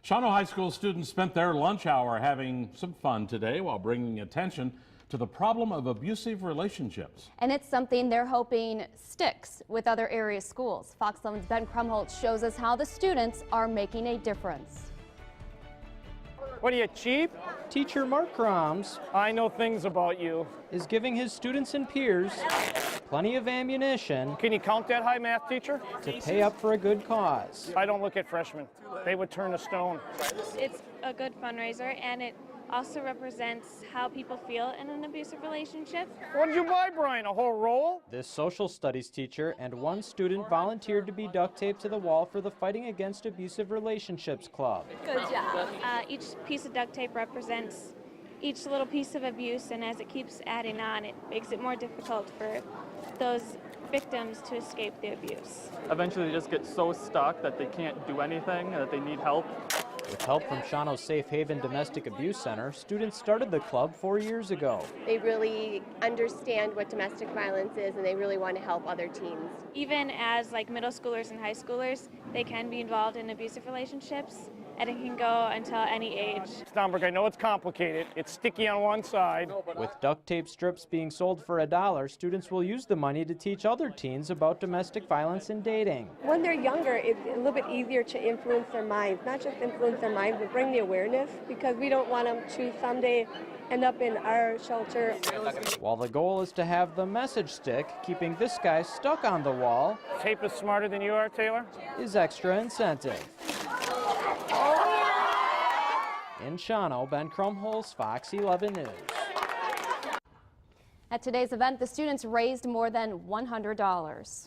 Shawano High School students spent their lunch hour having some fun today while bringing attention to the problem of abusive relationships. And it's something they're hoping sticks with other area schools. Fox 11's Ben Krumholtz shows us how the students are making a difference. What are you, cheap? Teacher Mark Kroms I know things about you. is giving his students and peers plenty of ammunition Can you count that high, math teacher? to pay up for a good cause. I don't look at freshmen. They would turn to stone. It's a good fundraiser, and it also represents how people feel in an abusive relationship. What did you buy, Brian? A whole roll? This social studies teacher and one student volunteered to be duct taped to the wall for the Fighting Against Abusive Relationships Club. Good job. Each piece of duct tape represents each little piece of abuse, and as it keeps adding on, it makes it more difficult for those victims to escape the abuse. Eventually they just get so stuck that they can't do anything, that they need help. With help from Shawano's Safe Haven Domestic Abuse Center, students started the club 4 years ago. They really understand what domestic violence is, and they really want to help other teens. Even as middle schoolers and high schoolers, they can be involved in abusive relationships, and it can go until any age. Stomberg, I know it's complicated. It's sticky on one side. With duct tape strips being sold for $1, students will use the money to teach other teens about domestic violence and dating. When they're younger, it's a little bit easier to influence their minds, not just influence their minds, but bring the awareness, because we don't want them to someday end up in our shelter. While the goal is to have the message stick, keeping this guy stuck on the wall Tape is smarter than you are, Taylor. is extra incentive. In Shawano, Ben Krumholtz, Fox 11 News. At today's event, the students raised more than $100.